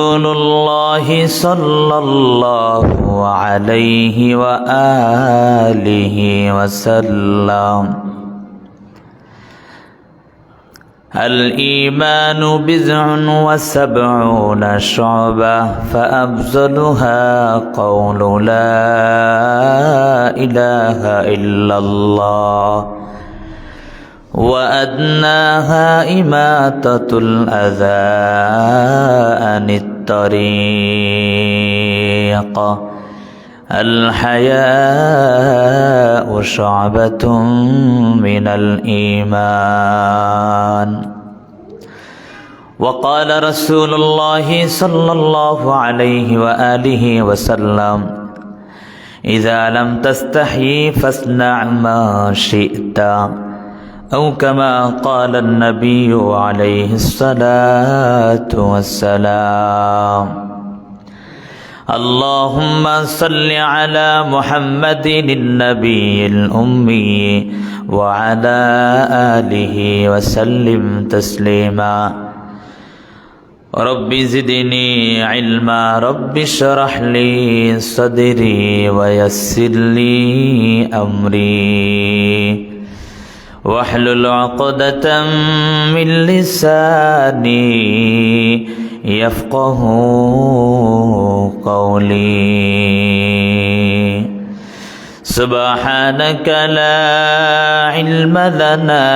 رسول الله صلى الله عليه وآله وسلم الإيمان بضع وسبعون شعبة فأفضلها قول لا إله إلا الله وأدناها إماتة الأذى عن الطريق الحياء شعبة من الإيمان. وقال رسول الله صلى الله عليه وآله وسلم إذا لم تستحي فاصنع ما شئت أو كما قال النبي عليه الصلاة والسلام. اللهم صل على محمد النبي الأمي وعلى آله وسلم تسليما. رب زدني علما رب اشرح لي صدري ويسر لي أمري واحلل عقدة من لساني يفقه قولي. سبحانك لا علم لنا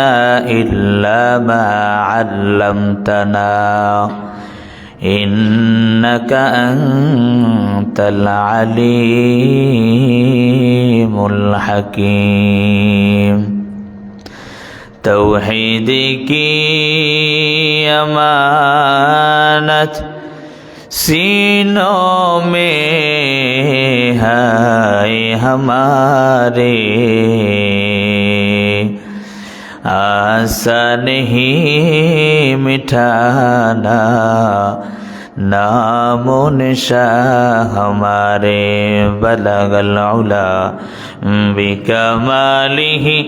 إلا ما علمتنا إنك أنت العليم الحكيم. तौहीद की अमानत सीनों में है हमारे आशा नहीं मिटाना नामो निशा हमारे बलगल उला बिकमालिही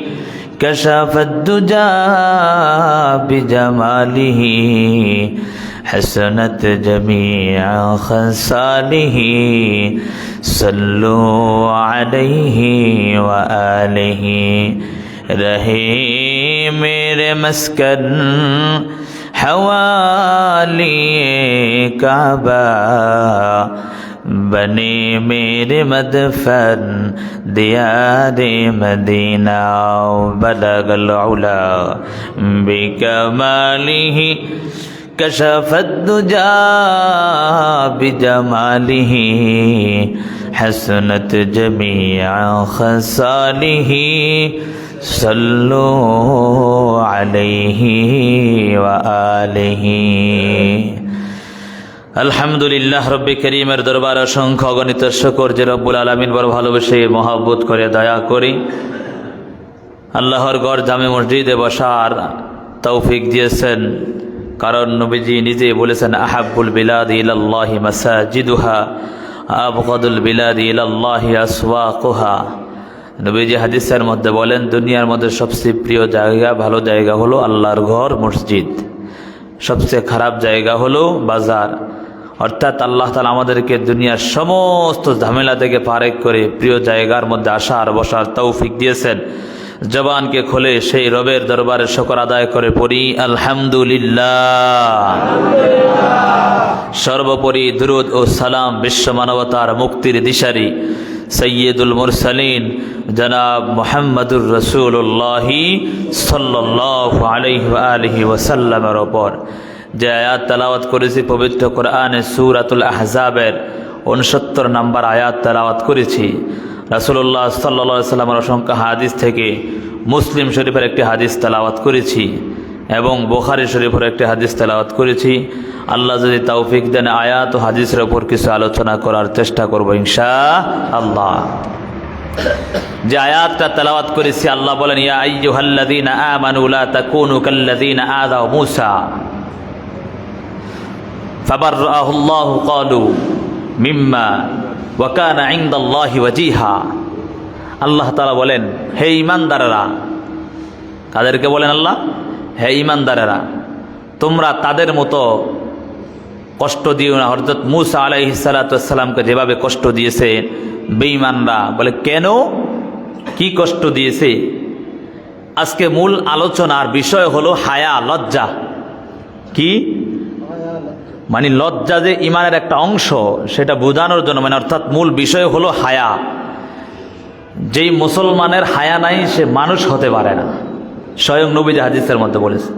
कशफ الدجى بجماله حسنت جميع خصاله صلوا عليه وآله. रहे मेरे मस्कन हवाली काबा बने मेरे मदफन दियारे मदीना बलगल उला बिकमालिही कशफत दुजा बिजमालिही हसनत जमीआ खसालिही सल्लु अलैहि व आलिहि। আলহামদুলিল্লাহ রব্বি করিমের দরবার অসংখ্য অগণিত শুকর যে রব্বুল আলামিন বড় ভালোবেসে মহব্বত করে দয়া করি আল্লাহর গড় জামে মসজিদে বসার তৌফিক দিয়েছেন। কারণ নবীজি নিজে বলেছেন আহাব্বুল বিলাদি ইলাল্লাহি মাসাজিদুহা আবগাদুল বিলাদি ইলাল্লাহি আসওয়াকুহা। নবীজি হাদিসের মধ্যে বলেন দুনিয়ার মধ্যে সবচেয়ে প্রিয় জায়গা ভালো জায়গা হলো আল্লাহর ঘর মসজিদ, সবচেয়ে খারাপ জায়গা হলো বাজার। অর্থাৎ আল্লাহ তাআলা আমাদেরকে দুনিয়ার সমস্ত ঝামেলা থেকে পারেক করে প্রিয় জায়গার মধ্যে আসার বসার তৌফিক দিয়েছেন। জবানকে খুলে সেই রবের দরবারে শুকর আদায় করে পড়ি আলহামদুলিল্লাহ। সর্বোপরি দুরূদ ও সালাম বিশ্ব মানবতার মুক্তির দিশারি সৈয়দুল মুরসালিন জনাব মুহাম্মদুর রাসূলুল্লাহ সাল্লাল্লাহু আলাইহি ওয়া আলিহি ওয়াসাল্লামের ওপর যে আয়াত তেলাওয়াত করেছি পবিত্র কোরআনে সূরাতুল আহজাবের 69 নম্বর আয়াত তেলাওয়াত করেছি। রাসূলুল্লাহ সাল্লাল্লাহু আলাইহি ওয়াসাল্লামের অসংখ্য হাদিস থেকে মুসলিম শরীফের একটি হাদিস তেলাওয়াত করেছি এবং বুখারী শরীফের একটি হাদিস তেলাওয়াত করেছি। আল্লাহ যদি তৌফিক দেন আয়াত ও হাদিসের উপর কিছু আলোচনা করার চেষ্টা করব ইনশাআল্লাহ। যে আয়াতটা তেলাওয়াত করেছি আল্লাহ বলেন ইয়া আইয়ুহাল্লাযীনা আমানু লা তাকুনু কাল্লাযীনা আযাউ মূসা ফাবাররাহুল্লাহু ক্বালু মিম্মা ওয়া কানা ইনদাল্লাহি ওয়াজিহা। আল্লাহ তাআলা বলেন হে ঈমানদারেরা, কাদেরকে বলেন আল্লাহ? হে ঈমানদারেরা, তোমরা তাদের মতো কষ্ট দিও না। হযরত মূসা আলাইহিস সালাতু ওয়াস সালামকে যেভাবে কষ্ট দিয়েছে বেঈমানরা, বলে কেন, কি কষ্ট দিয়েছে? আজকে মূল আলোচনার বিষয় হলো হায়া, লজ্জা। কি মানে লজ্জা যে ইমানের একটা অংশ, সেটা বোঝানোর জন্য, মানে অর্থাৎ মূল বিষয় হলো হায়া। যেই মুসলমানের হায়া নাই সে মানুষ হতে পারে না, স্বয়ং নবীজি হাদিসের মধ্যে বলেছে।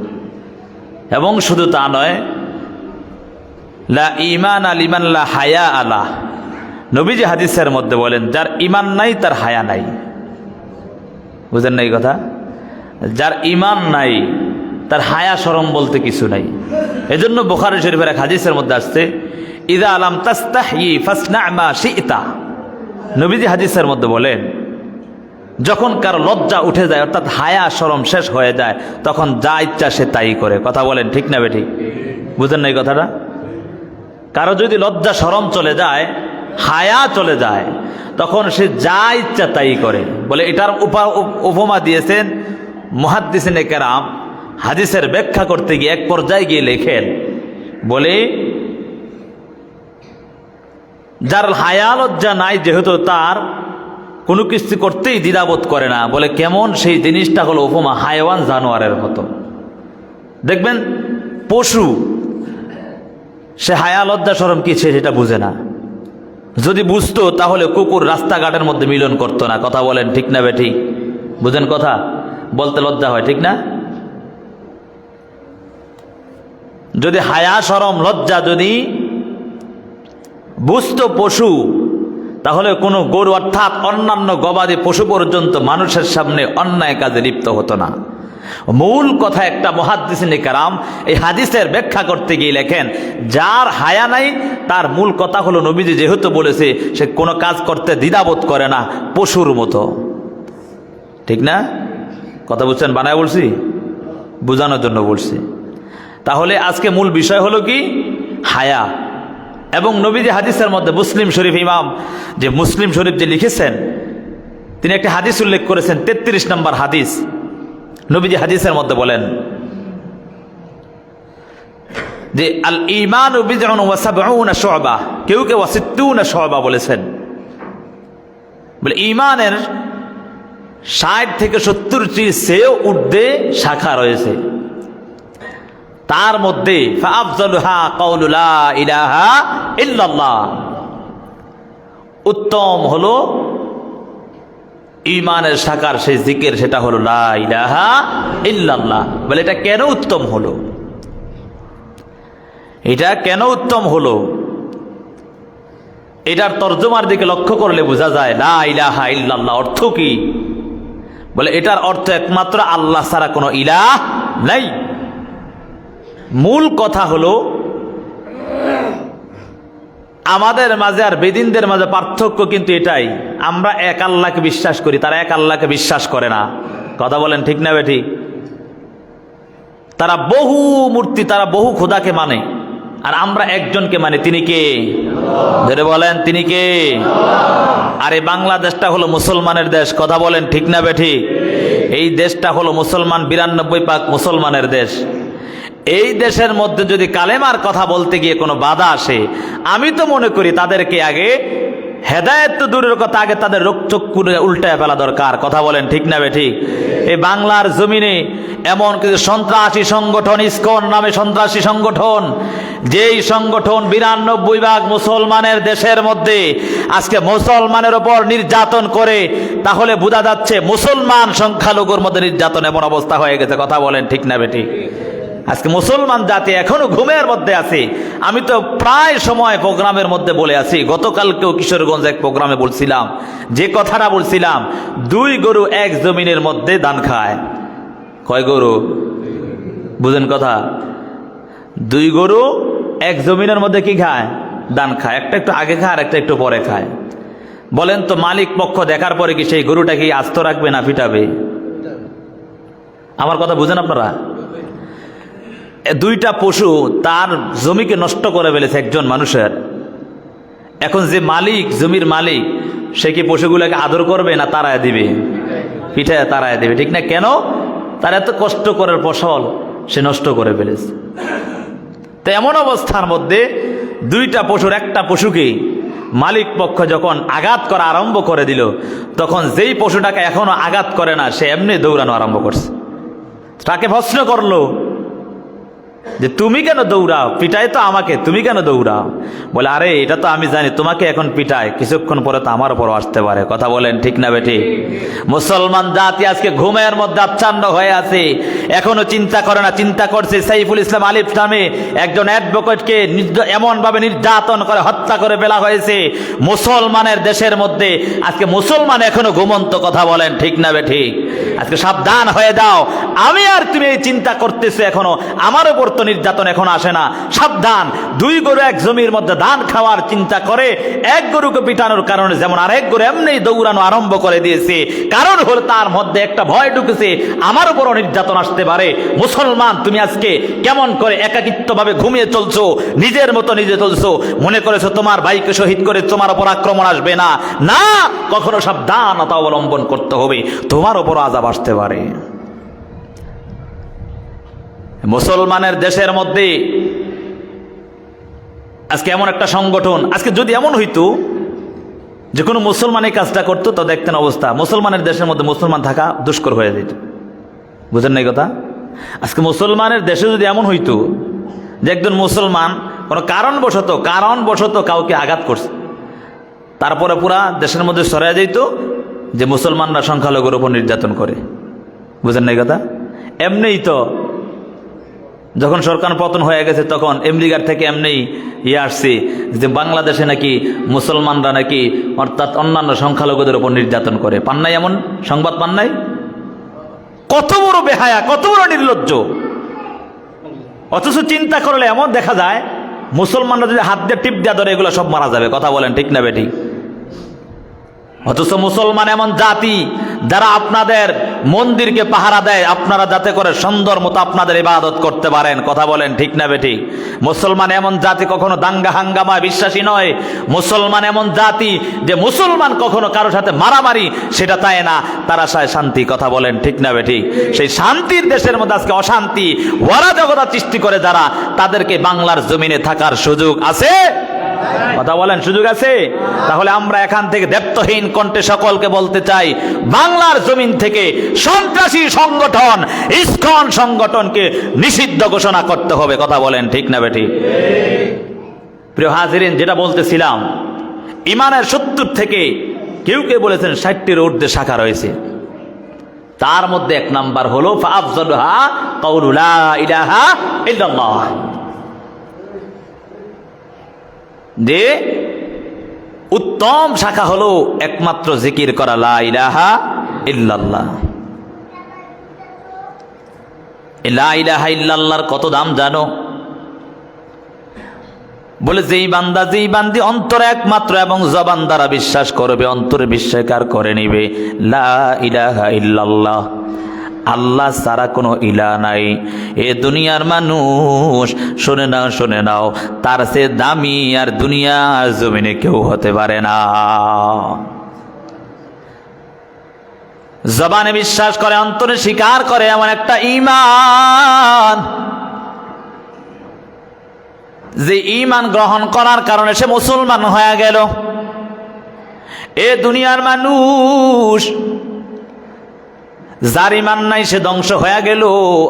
এবং শুধু তা নয়, লা ঈমান লিমান লা হায়া আলা, নবীজি হাদিসের মধ্যে বলেন যার ঈমান নাই তার হায়া নাই। বুঝেন না এই কথা? যার ঈমান নাই তার হায়া শরম বলতে কিছু নাই। এজন্য বুখারী শরীফের এক হাদিসের মধ্যে আসছে, ইযা লাম তাস্তাহি ফাসনা মা শি'তা। নবীজি হাদিসের মধ্যে বলেন যখন কারো লজ্জা উঠে যায়, অর্থাৎ হায়া শরম শেষ হয়ে যায়, তখন যা ইচ্ছা সে তাই করে। কথা বলেন ঠিক না বেঠিক? বুঝেন না এই কথাটা? কারো যদি লজ্জা শরম চলে যায়, হায়া চলে যায়, তখন সে যা ইচ্ছা তাই করে। বলে এটার উপমা দিয়েছেন মুহাদ্দিসিনে কেরাম, হাদিসের ব্যাখ্যা করতে গিয়ে এক পর্যায়ে গিয়ে লেখেন, বলে যার হায়া লজ্জা নাই, যেহেতু তার কোনো কিছু করতেই দ্বিধাবোধ করে না, বলে কেমন সেই জিনিসটা হলো উপমা হায়াওয়ান, জানোয়ারের মতো। দেখবেন পশু, সে হায়া লজ্জা শরম কি সেটা বুঝে না। যদি বুঝতো তাহলে কুকুর রাস্তাঘাটের মধ্যে মিলন করতো না। কথা বলেন ঠিক না বেঠিক? বুঝেন কথা? বলতে লজ্জা হয়, ঠিক না? যদি হায়া শরম লজ্জা যদি বুঝতো পশু, তাহলে কোনো গরু অর্থাৎ অন্যান্য গবাদি পশু পর্যন্ত মানুষের সামনে অন্যায় কাজে লিপ্ত হতো না। মূল কথা একটা মুহাদ্দিসিনে কেরাম এই হাদিসের ব্যাখ্যা করতে গিয়ে লেখেন, যার হায়া নাই তার মূল কথা হলো, নবীজি যেহেতু বলেছে সে কোনো কাজ করতে দ্বিধাবোধ করে না, পশুর মতো। ঠিক না? কথা বুঝছেন? বানায় বলছি, বোঝানোর জন্য বলছি। তাহলে আজকে মূল বিষয় হলো কি? হায়া। এবং নবীজি হাদিসের মধ্যে মুসলিম শরীফ, ইমাম যে মুসলিম শরীফ যে লিখেছেন, তিনি একটা হাদিস উল্লেখ করেছেন, 33 নম্বর হাদিস। নবীজি হাদিসের মধ্যে বলেন যে আল ঈমানু বিদউন ওয়া সাবউনা শু'বা, কেউ কেউ ওয়া সিত্তুনা শু'বা বলেছেন। বলে ঈমানের 60 থেকে 70টির চেয়েও ঊর্ধ্বে শাখা রয়েছে। তার মধ্যে ফাআফযালুহা কাউলু লা ইলাহা ইল্লাল্লাহ, উত্তম হলো ঈমানের শাখার সেই জিকির, সেটা হলো লা ইলাহা ইল্লাল্লাহ। বলে এটা কেন উত্তম হলো? এটা কেন উত্তম হলো? এটার তর্জমার দিকে লক্ষ্য করলে বোঝা যায় লা ইলাহা ইল্লাল্লাহ অর্থ কি। বলে এটার অর্থ একমাত্র আল্লাহ ছাড়া কোনো ইলাহ নাই। মূল কথা হলো আমাদের মাঝে আর বেদিনদের মাঝে পার্থক্য কিন্তু এটাই, আমরা এক আল্লাহকে বিশ্বাস করি, তারা এক আল্লাহকে বিশ্বাস করে না। কথা বলেন ঠিক না বেঠিক? তারা বহু মূর্তি, তারা বহু খোদাকে মানে, আর আমরা একজনকে মানে। তিনি কে? ধরে বলেন তিনি কে? আর এই বাংলাদেশটা হলো মুসলমানের দেশ। কথা বলেন ঠিক না বেঠিক? এই দেশটা হলো মুসলমান, 92% মুসলমানের দেশ। এই দেশের মধ্যে যদি কালেমার কথা বলতে গিয়ে কোনো বাধা আসে, আমি তো মনে করি তাদেরকে আগে হেদায়েত তো দূরের কথা, আগে তাদের চক্ষু উল্টায় ফেলা দরকার। কথা বলেন ঠিক না বেঠিক? এই বাংলার জমিনে এমন কিছু সন্ত্রাসী সংগঠন, ইসকন নামে সন্ত্রাসী সংগঠন, যেই সংগঠন 92% মুসলমানের দেশের মধ্যে আজকে মুসলমানের ওপর নির্যাতন করে, তাহলে বোঝা যাচ্ছে মুসলমান সংখ্যালঘুর মধ্যে নির্যাতন এমন অবস্থা হয়ে গেছে। কথা বলেন ঠিক না বেঠিক? আজকে মুসলমান জাতি এখনো ঘুমের মধ্যে আছে। আমি তো প্রায় সময় প্রোগ্রামের মধ্যে বলে আছি, গতকালকেও কিশোরগঞ্জ এক প্রোগ্রামে বলছিলাম, যে কথাটা বলছিলাম, 2 গরু এক জমিনের মধ্যে ধান খায়। কয় গরু? বুঝেন কথা? 2 গরু এক জমিনের মধ্যে কি খায়? ধান খায়। একটা একটু আগে খায় আর একটা একটু পরে খায়। বলেন তো মালিক পক্ষ দেখার পরে কি সেই গরুটা কি আস্ত রাখবে না পিটাবে? আমার কথা বুঝেন আপনারা? 2টা পশু তার জমিকে নষ্ট করে ফেলেছে একজন মানুষের। এখন যে মালিক, জমির মালিক, সে কি পশুগুলোকে আদর করবে না তাড়ায় দিবে? পিঠায় তাড়ায় দিবে, ঠিক না? কেন? তার এত কষ্ট করার ফসল সে নষ্ট করে ফেলেছে। তো এমন অবস্থার মধ্যে দুইটা পশুর একটা পশুকে মালিক পক্ষ যখন আঘাত করা আরম্ভ করে দিল, তখন যেই পশুটাকে এখনো আঘাত করে না সে এমনি দৌড়ানো আরম্ভ করছে। তাকে প্রশ্ন করলো যে তুমি কেন দৌড়াও, পিটাই তো আমাকে, তুমি কেন দৌড়াও? বলে আরে এটা তো আমি জানি তোমাকে এখন পিটায়, কিছুক্ষণ পরে তো আমার উপরও আসতে পারে। কথা বলেন ঠিক না বেঠিক? মুসলমান জাতি আজকে ঘুমের মধ্যে আচ্ছন্ন হয়ে আছে, এখনো চিন্তা করে না। চিন্তা করছে সাইফুল ইসলাম আলিফ নামে একজন অ্যাডভোকেটকে এমন ভাবে নির্যাতন করে হত্যা করে ফেলা হয়েছে মুসলমানের দেশের মধ্যে। আজকে মুসলমান এখনো ঘুমন্ত। কথা বলেন ঠিক না বেঠিক? আজকে সাবধান হয়ে যাও। আমি আর তুমি এই চিন্তা করতেছো এখনো, আমার উপর তো নির্যাতন এখন আসে না। সাবধান। দুই গরু এক জমির মধ্যে ধান খাওয়ার চিন্তা করে এক গরুকে পিটানোর কারণে যেমন আরেক গরু এমনি দৌড়ানো আরম্ভ করে দিয়েছে, কারণ হল তার মধ্যে একটা ভয় ঢুকেছে আমার উপরও নির্যাতন আসতে পারে। মুসলমান তুমি আজকে কেমন করে একাকিত্ব ভাবে ঘুমিয়ে চলছো, নিজের মতো নিজে চলছো, মনে করেছো তোমার ভাইকে শহীদ করে তোমার উপর আক্রমণ আসবে না। না, কখনো সাবধানতা অবলম্বন করতে হবে, তোমার উপর আযাব আসতে পারে। মুসলমানের দেশের মধ্যে আজকে এমন একটা সংগঠন, আজকে যদি এমন হইতো যে কোনো মুসলমান এই কাজটা করতো তো দেখতেন অবস্থা, মুসলমানের দেশের মধ্যে মুসলমান থাকা দুষ্কর হয়ে যেত। বুঝেন নাই কথা? আজকে মুসলমানের দেশে যদি এমন হইতো যে একজন মুসলমান কোনো কারণবশত কাউকে আঘাত করছে, তারপরে পুরা দেশের মধ্যে সরাই যেত যে মুসলমানরা সংখ্যালঘুর উপর নির্যাতন করে। বুঝেন নাই কথা? এমনিই তো যখন সরকার পতন হয়ে গেছে তখন আমেরিকার থেকে এমনি আসছে যে বাংলাদেশে নাকি মুসলমানরা নাকি অর্থাৎ অন্যান্য সংখ্যালঘুদের উপর নির্যাতন করে। পান নাই? এমন সংবাদ পান নাই? কত বড় বেহায়া, কত বড় নির্লজ্জ! অথচ চিন্তা করলে এমন দেখা যায় মুসলমানরা যদি হাত দিয়ে টিপ দেওয়া ধরে এগুলো সব মারা যাবে। কথা বলেন ঠিক না বেঠিক? অথচ মুসলমান এমন জাতি যারা আপনাদের মন্দিরকে পাহারা দেয় আপনারা যাতে করে সুন্দর মতো আপনাদের ইবাদত করতে পারেন। কথা বলেন ঠিক না বেঠিক? মুসলমান এমন জাতি কখনো দাঙ্গা হাঙ্গামা বিশ্বাসী নয়। মুসলমান এমন জাতি যে মুসলমান কখনো কারো সাথে মারামারি সেটা চায় না, তারা চায় শান্তি। কথা বলেন ঠিক না বেঠিক? সেই শান্তির দেশের মধ্যে আজকে অশান্তি অরাজকতা সৃষ্টি করে যারা, তাদেরকে বাংলার জমিনে থাকার সুযোগ আছে? কথা বলেন, সুযোগ আছে? তাহলে আমরা এখান থেকে দেবত্বহীন কণ্ঠে সকলকে বলতে চাই, বাংলার জমিন থেকে সন্ত্রাসী সংগঠন ইসকন সংগঠনকে নিষিদ্ধ ঘোষণা করতে হবে। কথা বলেন ঠিক না বেঠিক? প্রিয় হাজিরিন, যেটা বলতেছিলাম, ইমানের 70 থেকে কেউ কেউ বলেছেন 60টির ঊর্ধ্বে শাখা রয়েছে। তার মধ্যে এক নাম্বার হলো ফাআফযালুহা কাউলু লা ইলাহা ইল্লাল্লাহ, যে উত্তম শাখা হলো একমাত্র জিকির করা লা ইলাহা ইল্লাল্লাহ। লা ইলাহা ইল্লাল্লাহর কত দাম জানো? বলে যেই বান্দি অন্তরে একমাত্র এবং জবান দ্বারা বিশ্বাস করবে, অন্তরে বিশ্বাস করে নিবে লা ইলাহা ইল্লাল্লাহ, আল্লাহ ছাড়া কোনো ইলাহ নাই। এ দুনিয়ার মানুষ শুনে নাও, তার সে দামি আর দুনিয়ার জমিনে কেউ হতে পারে না। জবানে বিশ্বাস করে, অন্তরে স্বীকার করে, এমন একটা ঈমান যে ঈমান গ্রহণ করার কারণে সে মুসলমান হয়ে গেল। এ দুনিয়ার মানুষ যার ঈমান নাই সে ধ্বংস হয়ে গেল,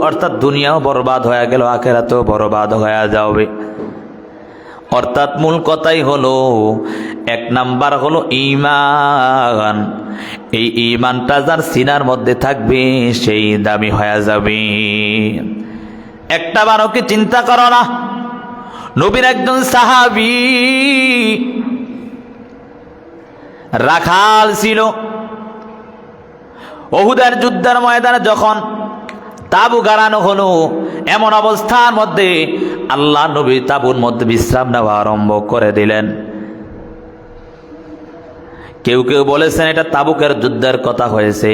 অর্থাৎ দুনিয়াও বরবাদ হয়ে গেল, আখিরাতও বরবাদ হয়ে যাবে। অর্থাৎ মূল কথাই হলো, এক নাম্বার হলো ঈমান। এই ঈমানটা যার সিনার মধ্যে থাকবে সেই দামি হয়ে যাবে। একটা বারও কি চিন্তা করো না, নবীর একজন সাহাবী রাখাল ছিল। উহুদের যুদ্ধের ময়দানে যখন তাবু গাড়ানো হলো, এমন অবস্থার মধ্যে আল্লাহ নবী তাবুর মধ্যে বিশ্রাম নেওয়া আরম্ভ করে দিলেন। কেউ কেউ বলেছেন এটা তাবুকের যুদ্ধের কথা হয়েছে।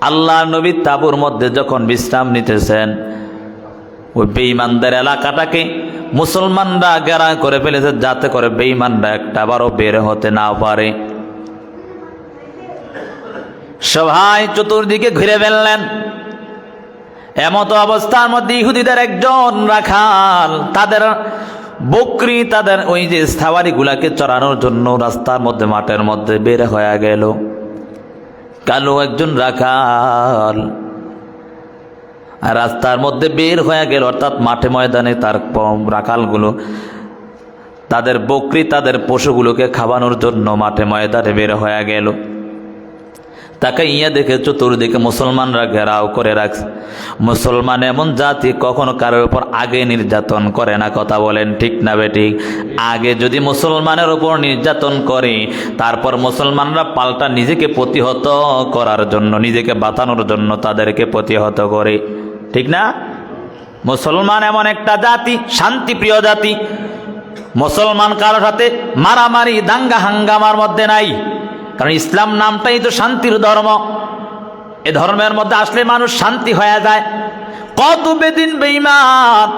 আল্লাহ নবী তাবুর মধ্যে যখন বিশ্রাম নিতেছেন, ওই বেঈমানদের এলাকাটাকে মুসলমানরা ঘেরা করে ফেলেছে, যাতে করে বেঈমানরা একটাবারও বের হতে না পারে। সবাই চতুর্দিকে ঘিরে ফেললেন। এমত অবস্থার মধ্যে ইহুদিদের একজন রাখাল তাদের বকরি তাদের ওই যে সাওয়ারি গুলাকে চড়ানোর জন্য রাস্তার মধ্যে মাঠের মধ্যে বের হয়ে গেল। কালো একজন রাখাল রাস্তার মধ্যে বের হয়ে গেল, অর্থাৎ মাঠে ময়দানে তার রাখালগুলো তাদের বকরি তাদের পশুগুলোকে খাওয়ানোর জন্য মাঠে ময়দানে বের হয়ে গেল। তাকে ইয়া দেখে চতুর্দিকে মুসলমানরা ঘেরাও করে রাখছে। মুসলমান এমন জাতি কখনো কারোর উপর আগে নির্যাতন করে না, কথা বলেন ঠিক না বেঠিক? আগে যদি মুসলমানের উপর নির্যাতন করে, তারপর মুসলমানরা পাল্টা নিজেকে প্রতিহত করার জন্য, নিজেকে বাঁচানোর জন্য তাদেরকে প্রতিহত করে, ঠিক না? মুসলমান এমন একটা জাতি, শান্তিপ্রিয় জাতি। মুসলমান কারোর সাথে মারামারি দাঙ্গা হাঙ্গামার মধ্যে নাই, কারণ ইসলাম নামটাই তো শান্তির ধর্ম। এ ধর্মের মধ্যে আসলে মানুষ শান্তি হয়ে যায়। কত বেদিন বেঈমান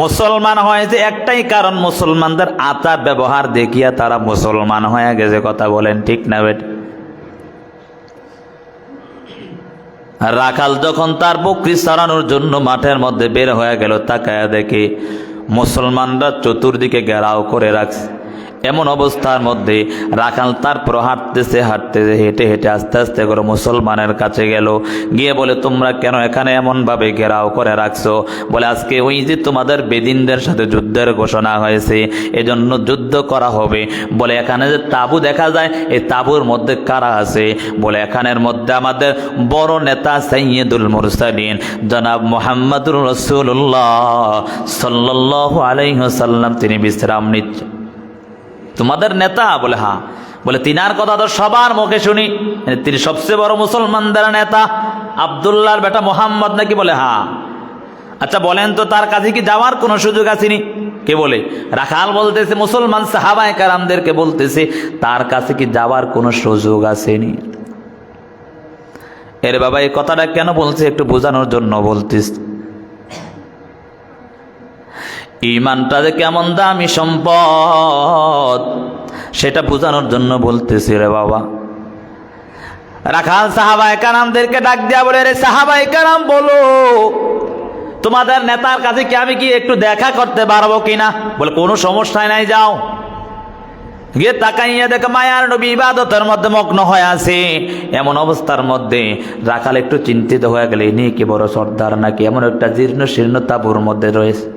মুসলমান হয়েছে একটাই কারণ, মুসলমানদের আচার ব্যবহার দেখিয়া তারা মুসলমান হয়ে গেছে, কথা বলেন ঠিক না বেট? রাখাল যখন তার বকরি চড়ানোর জন্য মাঠের মধ্যে বের হয়ে গেল, তাকায়া দেখে মুসলমানরা চতুর্দিকে ঘেরাও করে রাখছে। এমন অবস্থার মধ্যে রাখাল তারপর হাঁটতেছে হেঁটে হেঁটে আস্তে আস্তে করে মুসলমানের কাছে গেল, গিয়ে বলে, তোমরা কেন এখানে এমনভাবে ঘেরাও করে রাখছো? বলে, আজকে ওই যে তোমাদের বেদিনদের সাথে যুদ্ধের ঘোষণা হয়েছে, এজন্য যুদ্ধ করা হবে। বলে, এখানে যে তাঁবু দেখা যায়, এই তাঁবুর মধ্যে কারা আছে? বলে, এখানের মধ্যে আমাদের বড় নেতা সাইয়্যিদুল মুরসালিন জনাব মুহাম্মদুর রাসূলুল্লাহ সাল্লাল্লাহু আলাইহি ওয়াসাল্লাম তিনি বিশ্রাম নিচ্ছেন। তোমাদের নেতা? বলে, হ্যাঁ। বলে, তিনার কথা তো সবার মুখে শুনি, তিনি সবচেয়ে বড় মুসলমানদের নেতা, আব্দুল্লাহর বেটা মোহাম্মদ নাকি? বলে, হ্যাঁ। আচ্ছা বলেন তো, তার কাছে কি যাওয়ার কোনো সুযোগ আসেনি? কে বলে? রাখাল বলতেছে, মুসলমান সাহাবায়ে কেরামদেরকে বলতেছে, তার কাছে কি যাওয়ার কোনো সুযোগ আসেনি। এর বাবা এই কথাটা কেন বলছে একটু বোঝানোর জন্য বলতিস। ঈমানটা যে কেমন দামি সম্পদ সেটা বোঝানোর জন্য বলতেছি রে বাবা। রাখাল সাহাবায়ে কেরামদেরকে ডাক দিয়া বলে, রে সাহাবায়ে কেরাম বলো, তোমাদের নেতার কাছে কি আমি কি একটু দেখা করতে পারবো কিনা? বলে, কোনো সমস্যাই নাই, যাও। গিয়ে তাকাইয়া দেখে মায়ার নবী ইবাদতের মধ্যে মগ্ন হয়ে আছে। এমন অবস্থার মধ্যে রাখাল একটু চিন্তিত হয়ে গেলে, ইনি কি বড় সর্দার নাকি? এমন একটা জীর্ণ শীর্ণ তাঁবুর মধ্যে রয়েছে।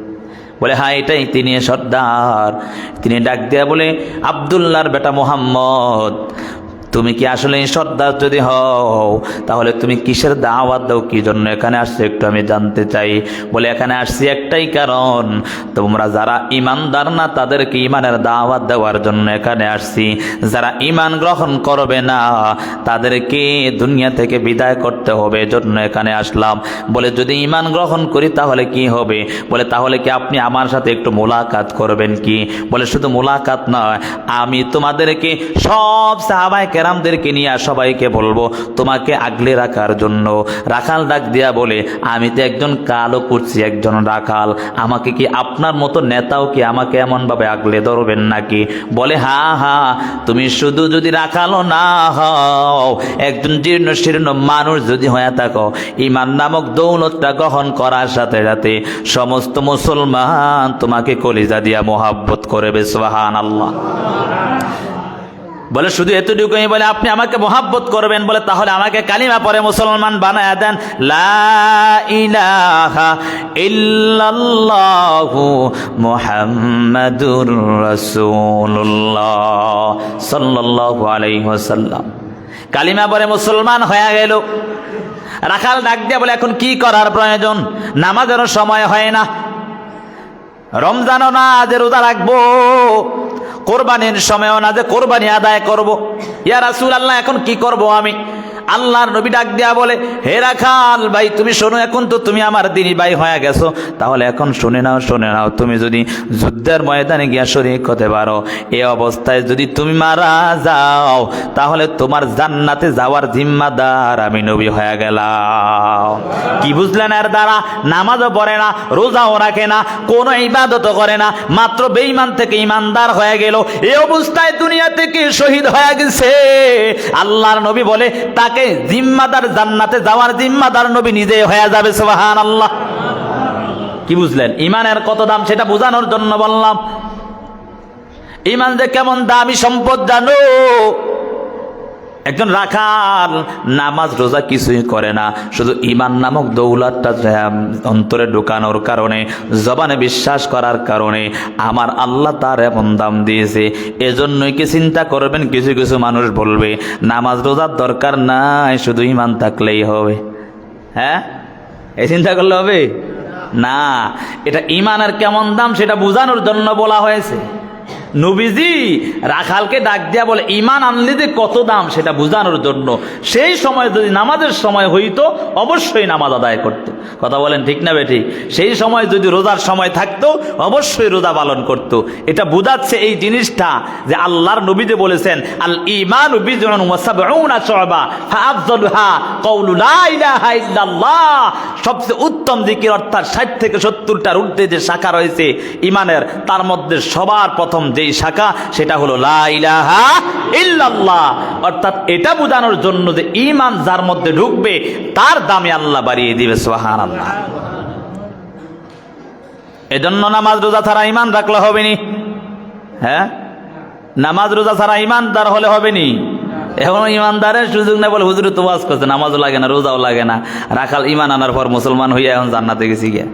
বলে, হ্যাঁ এটাই তিনি সর্দার। তিনি ডাক দেয়া বলে, আব্দুল্লাহর বেটা মোহাম্মদ, তুমি কি আসলে সর্দার যদি হও, তাহলে তুমি কিসের দাওয়াত দাও, কি জন্য এখানে আসছো একটু আমি জানতে চাই। বলে, এখানে আসছি একটাই কারণ, তোমরা যারা ইমানদার না তাদেরকে ইমানের দাওয়াত দেওয়ার জন্য এখানে আসছি। যারা ইমান গ্রহণ করবে না তাদেরকে দুনিয়া থেকে বিদায় করতে হবে, এজন্য এখানে আসলাম। বলে, যদি ইমান গ্রহণ করি তাহলে কি হবে? বলে, তাহলে কি আপনি আমার সাথে একটু মোলাকাত করবেন কি? বলে, শুধু মোলাকাত নয়, আমি তোমাদেরকে সব সাহাবায়ে কেরামদেরকে নিয়ে সবাইকে বলবো তোমাকে আগলে রাখার জন্য। রাখাল ডাক দিয়া বলে, আমি তো একজন কালো কুর্সি একজন রাখাল, আমাকে কি আপনার মতো নেতাও কি আমাকে এমনভাবে আগলে ধরবেন নাকি? বলে, হ্যাঁ হ্যাঁ, তুমি শুধু যদি রাখালও না হও, একজন জীর্ণ শীর্ণ মানুষ যদি হয়ে থাকো, ঈমান নামক দৌলতটা গ্রহণ করার সাথে সাথে সমস্ত মুসলমান তোমাকে কলিজা দিয়া মোহাব্বত করবে। সুবহানাল্লাহ। বলে, শুধু এতটুকুই? বলে, আপনি আমাকে মোহাব্বত করবেন, বলে তাহলে আমাকে কালিমা পড়ে মুসলমান বানায়া দেন। লা ইলাহা ইল্লাল্লাহু মুহাম্মাদুর রাসূলুল্লাহ সাল্লাল্লাহু আলাইহি ওয়াসাল্লাম। কালিমা পড়ে মুসলমান হয়ে গেল। রাখাল ডাক দিয়া বলে, এখন কি করার প্রয়োজন? নামাজেরও সময় হয় না, রমজানও না যে রোজা রাখবো, কোরবানির সময়ও না যে কোরবানি আদায় করব। ইয়া রাসূলুল্লাহ, এখন কি করব আমি? আল্লাহর নবী ডাক দিয়া বলে, হে রাখাল ভাই, তুমি শোনো, এখন তো তুমি আমার দিনী ভাই হয়ে গেছো, তাহলে এখন শুনে নাও, তুমি যদি যুদ্ধের ময়দানে গিয়া শরীক হতে পারো, এই অবস্থায় যদি তুমি মারা যাও, তাহলে তোমার জান্নাতে যাওয়ার জিম্মাদার আমি নবী হয়ে গেলাম। কি বুঝলেন এর দ্বারা? নামাজও পড়ে না, রোজাও রাখে না, কোনো ইবাদতও করে না, মাত্র বেঈমান থেকে ইমানদার হয়ে গেল। এই অবস্থায় দুনিয়া থেকে শহীদ হয়ে গেছে। আল্লাহর নবী বলে, তাকে জিম্মাদার, জান্নাতে যাওয়ার জিম্মাদার নবী নিজে হয়ে যাবে। সুবহানাল্লাহ। কি বুঝলেন? ইমানের কত দাম সেটা বোঝানোর জন্য বললাম। ইমান যে কেমন দামি সম্পদ জানো? একজন রাখাল নামাজ রোজা কিছুই করে না, শুধু ইমান নামক দৌলতটা অন্তরে ঢুকানোর কারণে, জবানে বিশ্বাস করার কারণে আমার আল্লাহ তার এমন দাম দিয়েছে। এজন্যই কি চিন্তা করবেন, কিছু কিছু মানুষ বলবে নামাজ রোজার দরকার নাই, শুধু ইমান থাকলেই হবে। হ্যাঁ, এই চিন্তা করলে হবে না। এটা ইমানের কেমন দাম সেটা বোঝানোর জন্য বলা হয়েছে। নবীজি রাখালকে ডাক দিয়া বলে ইমান আনলে যে কত দাম সেটা বোঝানোর জন্য। সেই সময় যদি নামাজের সময় হইতো অবশ্যই নামাজ আদায় করতো। কথা বলেন ঠিক না বেঠিক? সেই সময় যদি রোজার সময় থাকতো অবশ্যই রোজা পালন করত। এটা বোঝাচ্ছে এই জিনিসটা যে আল্লাহর নবী যে বলেছেন আল ঈমানু বিদ'উন ওয়া সাব'উনা শু'বা ফাআফযালুহা কাওলু লা ইলাহা ইল্লাল্লাহ। সবচেয়ে উত্তম জিকির অর্থাৎ 60 থেকে 70টার ঊর্ধ্বে যে শাখা রয়েছে ইমানের, তার মধ্যে সবার প্রথম যেই শাখা সেটা হলো লা ইলাহা ইল্লাল্লাহ। অর্থাৎ এটা বোঝানোর জন্য যে ঈমান যার মধ্যে ঢুকবে তার দামে আল্লাহ বাড়িয়ে দিবে। সুবহানাল্লাহ। এজন্য নামাজ রোজা ছাড়া ঈমান রাখলে হবে নি। হ্যাঁ, নামাজ রোজা ছাড়া ঈমানদার হলে হবে নি। এখন ঈমানদারের সুযোগ না বলে হুজুর তো ওয়াজ করছে, নামাজও লাগে না রোজাও লাগে না, রাখাল ঈমান আনার পর মুসলমান হইয়া এখন জান্নাতে গেছি গিয়া,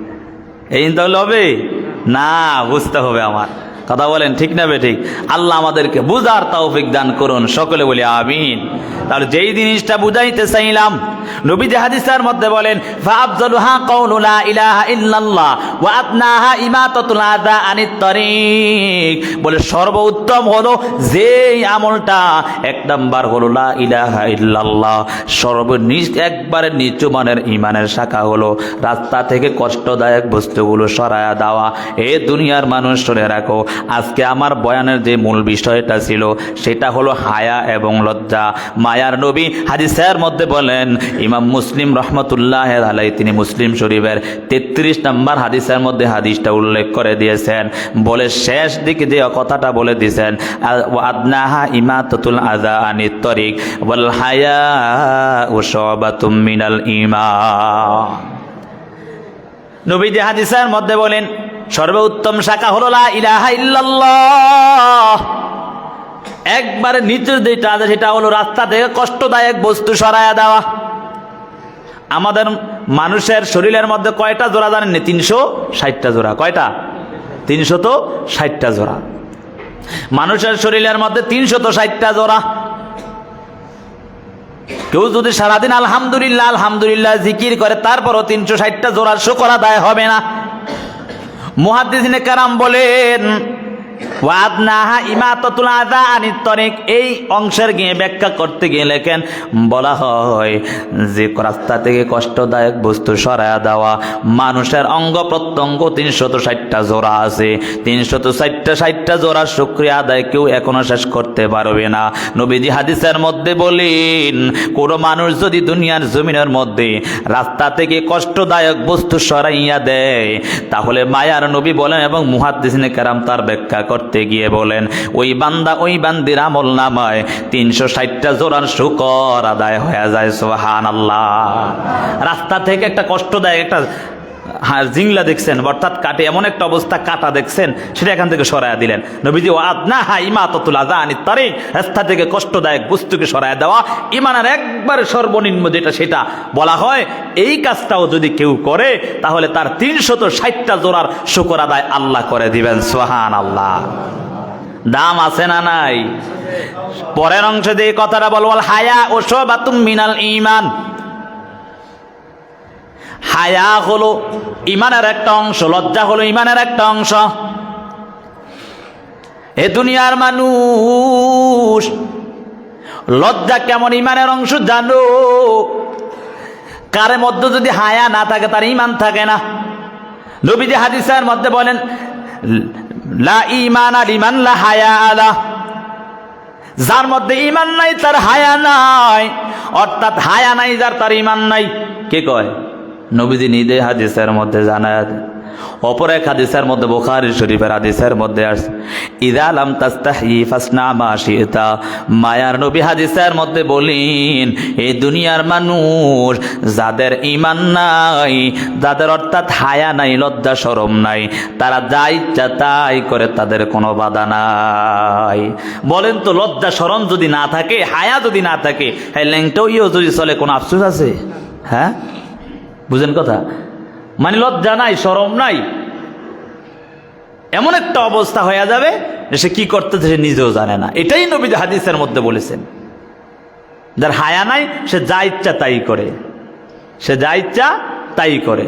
এই তাহলে হবে না? বুঝতে হবে আমার। কথা বলেন ঠিক না বেঠিক? আল্লাহ আমাদেরকে বুঝার তৌফিক দান করুন, সকলে বলি আমিন। তাহলে যেই জিনিসটা বুঝাইতে চাইলাম, নবীজি হাদিসের মধ্যে বলেন ফাআফযালুহা কাওলু লা ইলাহা ইল্লাল্লাহ ওয়া আদনাহা ইমাতাতুল আযা আনিত তরিক। বলে সর্বোত্তম হলো যেই আমলটা, এক নাম্বার হলো লা ইলাহা ইল্লাল্লাহ, সর্বনিম্ন একবারে নিচু মানের ইমানের শাখা হলো রাস্তা থেকে কষ্টদায়ক বস্তুগুলো সরায়া দেওয়া। এ দুনিয়ার মানুষ শুনে রাখো, আজকে আমার বয়ানের যে মূল বিষয়টা ছিল সেটা হলো হায়া এবং লজ্জা। মায়ার নবী হাদিসের মধ্যে বলেন, ইমাম মুসলিম রহমতুল্লাহ আলাইহি তিনি মুসলিম শরীফের 33 নম্বর হাদিসের মধ্যে হাদিসটা উল্লেখ করে দিয়েছেন। বলে শেষ দিকে যে কথাটা বলে দিয়েছেন আদনাহা ইমাতাতুল আযা আনিত তরিক ওয়াল হায়াউ শু'বাতুম মিনাল ঈমান। নবীজি হাদিসের মধ্যে বলেন সর্বোত্তম শাখা হলো লা ইলাহা ইল্লাল্লাহ। একবারে নিচের যেটা আছে সেটা হলো রাস্তা থেকে কষ্টদায়ক বস্তু সরায়া দেওয়া। আমাদের মানুষের শরীরের মধ্যে কয়টা জোড়া জানেননি? 360টা জোড়া। কয়টা? 360টা জোড়া। মানুষের শরীরের মধ্যে 360টা জোড়া। কেউ যদি সারাদিন আলহামদুলিল্লাহ আলহামদুলিল্লাহ জিকির করে তারপরও 360টা জোড়ার শুকর আদায় হবে না। মুহাদ্দিসিনে কেরাম বলেন ওয়াদনাহা ইমাতাতুল আযা আনিত তরিক, এই অংশের গিয়ে ব্যাখ্যা করতে গিয়ে লেখেন বলা হয় যে রাস্তা থেকে কষ্টদায়ক বস্তু সরায়া দেওয়া। মানুষের অঙ্গ প্রত্যঙ্গ 360টা জোড়া আছে, 360টা জোড়ার শুকরিয়া আদায় কেউ এখনো শেষ করতে পারবে না। নবীজি হাদিসের মধ্যে বলেন কোন মানুষ যদি দুনিয়ার জমিনের মধ্যে রাস্তা থেকে কষ্টদায়ক বস্তু সরাইয়া দেয়, তাহলে মায়ার নবী বলেন এবং মুহাদ্দিসিনে কেরাম তার ব্যাখ্যা করতে গিয়ে বলেন ওই বান্দা ওই বান্দির আমল নামায় 360টা জোড়ার শুকর আদায় হয়ে যায়। সুবহানাল্লাহ। রাস্তা থেকে একটা কষ্টদায়ক একটা জিংলা দেখছেন, অর্থাৎ কাটে এমন একটা অবস্থা কাটা দেখছেন, সেটা এখান থেকে সরায়া দিলেন। নবীজি ওয়াদনাহা ইমাতাতুল আযা আনিত তরিক, রাস্তা থেকে কষ্টদায়ক বস্তুকে সরায়া দেওয়া ইমানের একবারে সর্বনিম্ন যেটা সেটা বলা হয়। এই কাজটাও যদি কেউ করে তাহলে তার 360টা জোড়ার শুকর আদায় আল্লাহ করে দিবেন। সুবহানাল্লাহ। দাম আছে না নাই? পরের অংশে দিয়ে কথাটা বলবো হায়া ও শু'বাতুম মিনাল ঈমান। হায়া হলো ইমানের একটা অংশ, লজ্জা হলো ইমানের একটা অংশ। এ দুনিয়ার মানুষ লজ্জা কেমন ইমানের অংশ জানো? কার মধ্যে যদি হায়া না থাকে তার ইমান থাকে না। নবীজি হাদিসের মধ্যে বলেন লা ঈমানা লিমান লা হায়া আলা, যার মধ্যে ইমান নাই তার হায়া নাই। অর্থাৎ হায়া নাই যার, তার ইমান নাই। কে কয়? নবীজি নিজে হাদিসের মধ্যে জানায় অপর এক হাদিসের মধ্যে, বুখারী শরীফের হাদিসের মধ্যে আসছে, ইযা লাম তাস্তাহি ফাসনা মা শিতা। মায়ার নবী হাদিসের মধ্যে বলেন, এই দুনিয়ার মানুষ যাদের ঈমান নাই, যাদের অর্থাৎ হায়া নাই, লজ্জা শরম নাই, তারা যা ইচ্ছা তাই করে, তাদের কোনো বাধা নাই। বলেন তো, লজ্জা শরম যদি না থাকে, হায়া যদি না থাকে, হ্যাঁ ল্যাংটাও যদি চলে, কোনো আফসোস আছে? হ্যাঁ, বুঝেন কথা? মানে লজ্জা নাই, শরম নাই, এমন একটা অবস্থা হয়ে যাবে যে সে কি করতেছে সে নিজেও জানে না। এটাই নবী হাদিসের মধ্যে বলেছেন, যার হায়া নাই সে যা ইচ্ছা তাই করে, সে যা ইচ্ছা তাই করে।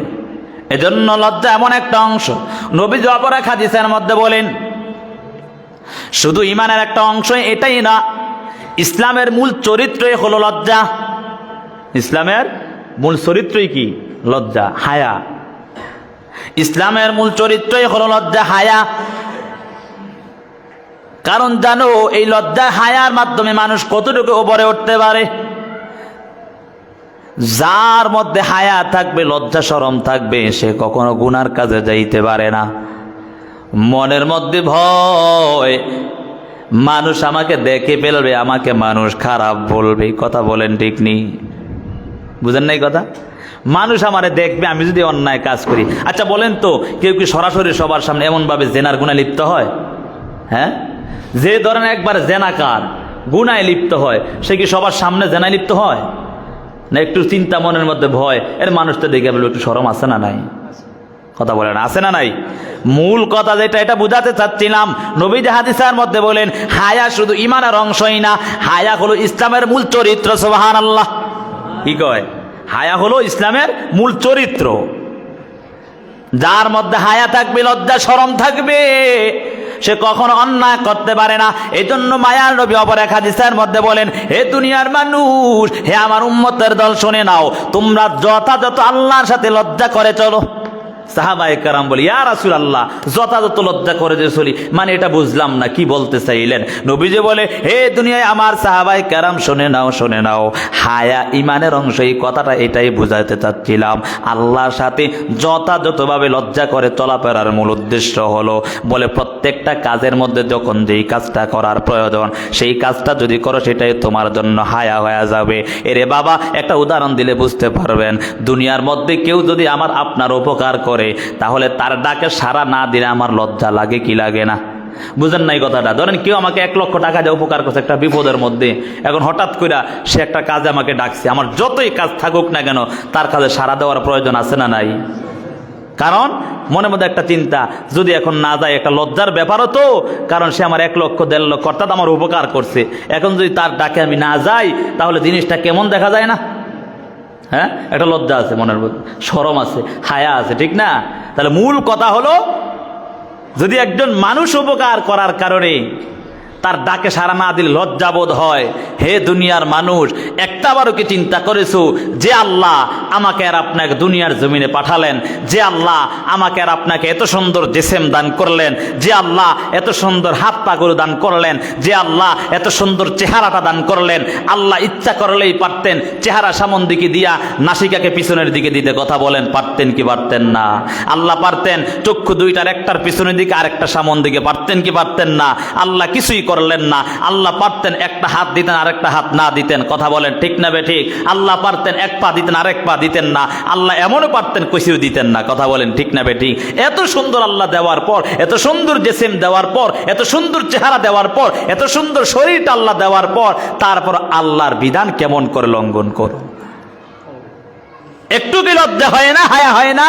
এজন্য লজ্জা এমন একটা অংশ। নবী অপর এক হাদিসের মধ্যে বলেন, শুধু ইমানের একটা অংশ এটাই না, ইসলামের মূল চরিত্রই হলো লজ্জা। ইসলামের মূল চরিত্রই কি? লজ্জা, হায়া। ইসলামের মূল চরিত্রই হলো লজ্জা, হায়া। কারণ জানো, এই লজ্জা হায়ার মাধ্যমে মানুষ কতটুকু উপরে উঠতে পারে। যার মধ্যে হায়া থাকবে, লজ্জা শরম থাকবে, সে কখনো গুনার কাজে যাইতে পারে না। মনের মধ্যে ভয়, মানুষ আমাকে দেখে ফেলবে, আমাকে মানুষ খারাপ বলবে, কথা বলেন ঠিক নেই? বুঝেন নাই কথা? মানুষ আমারে দেখবে আমি যদি অন্যায় কাজ করি। আচ্ছা বলেন তো, কেউ কি সরাসরি সবার সামনে এমনভাবে জেনার গুনায় লিপ্ত হয়? হ্যাঁ, যে ধরেন একবার জেনাকার গুনায় লিপ্ত হয়, সে কি সবার সামনে জেনায় লিপ্ত হয় না? একটু চিন্তা মনের মধ্যে ভয়, এর মানুষটা দেখে বলবে একটু শরম আছে না নাই? কথা বলেন, আছে না নাই? মূল কথা যেটা, এটা বুঝাতে চাচ্ছিলাম, নবী যে হাদিসের মধ্যে বলেন, হায়া শুধু ইমানের অংশই না, হায়া হলো ইসলামের মূল চরিত্র। সুবহানাল্লাহ। কি কয়? হায়া হলো ইসলামের মূল চরিত্র। যার মধ্যে হায়া থাকবে, লজ্জা শরম থাকবে, সে কখনো অন্যায় করতে পারে না। এই জন্য মায়ার নবী অপর এক হাদিসের মধ্যে বলেন, হে দুনিয়ার মানুষ, হে আমার উম্মতের দল, শুনে নাও, তোমরা যথাযথ আল্লাহর সাথে লজ্জা করে চলো। সাহাবায়ে কেরাম বলি, ইয়া রাসূলুল্লাহ, যথাযথ লজ্জা করে যে চলি, মানে এটা বুঝলাম না, কি বলতে চাইলেন? নবীজি বলে, হে দুনিয়ায় আমার সাহাবায়ে কেরাম, শুনে নাও, শুনে নাও, হায়া ইমানের অংশ। এই কথাটা এটাই বুঝাতে চাচ্ছিলাম, আল্লাহর সাথে যথাযথভাবে লজ্জা করে চলাফেরার মূল উদ্দেশ্য হলো, বলে প্রত্যেকটা কাজের মধ্যে যখন যেই কাজটা করার প্রয়োজন, সেই কাজটা যদি করো, সেটাই তোমার জন্য হায়া হয়ে যাবে। এরে বাবা, একটা উদাহরণ দিলে বুঝতে পারবেন। দুনিয়ার মধ্যে কেউ যদি আমার আপনার উপকার করে, তাহলে তার ডাকে সাড়া না দিলে আমার লজ্জা লাগে কি লাগে না? বুঝেন নাই কথাটা? ধরেন কেউ আমাকে 1 লক্ষ টাকা দিয়ে উপকার করছে একটা বিপদের মধ্যে, এখন হঠাৎ করে সে একটা কাজে আমাকে ডাকছে, আমার যতই কাজ থাকুক না কেন, তার কাজে সাড়া দেওয়ার প্রয়োজন আছে না নাই? কারণ মনের মধ্যে একটা চিন্তা, যদি এখন না যায়, একটা লজ্জার ব্যাপারও তো, কারণ সে আমার 1 লক্ষ 1.5 লক্ষ অর্থাৎ আমার উপকার করছে, এখন যদি তার ডাকে আমি না যাই, তাহলে জিনিসটা কেমন দেখা যায় না? হ্যাঁ, একটা লজ্জা আছে মনের মধ্যে, শরম আছে, হায়া আছে, ঠিক না? তাহলে মূল কথা হলো, যদি একজন মানুষ উপকার করার কারণে তার ডাকে সাড়া না দিলে লজ্জাবোধ হয়, হে দুনিয়ার মানুষ, একটাবারও কি চিন্তা করেছো যে আল্লাহ আমাকে আর আপনাকে দুনিয়ার জমিনে পাঠালেন, যে আল্লাহ আমাকে আর আপনাকে এত সুন্দর জিসেম দান করলেন, যে আল্লাহ এত সুন্দর হাত পাগুলো দান করলেন, যে আল্লাহ এত সুন্দর চেহারাটা দান করলেন, আল্লাহ ইচ্ছা করলেই পারতেন চেহারা সামন দিকে দিয়া নাসিকাকে পিছনের দিকে দিতে। কথা বলেন, পারতেন কি পারতেন না? আল্লাহ পারতেন চক্ষু দুইটার একটার পিছনের দিকে আরেকটা সামন দিকে, পারতেন কি পারতেন না? আল্লাহ কিছুই করলেন না। আল্লাহ পারতেন একটা হাত দিতেন, আরেকটা হাত না দিতেন। কথা বলেন, ঠিক না বে ঠিক? আল্লাহ পারতেন 1 পা দিতেন, আরেক পা দিতেন না। আল্লাহ এমনও পারতেন কিছুই দিতেন না। কথা বলেন, ঠিক না বে ঠিক? এত সুন্দর আল্লাহ দেওয়ার পর, এত সুন্দর জিসিম দেওয়ার পর, এত সুন্দর চেহারা দেওয়ার পর, এত সুন্দর শরীরটা আল্লাহ দেওয়ার পর, তারপর আল্লাহর বিধান কেমন করে লঙ্ঘন করো? একটু কি লজ্জা হয় না, হায়া হয় না?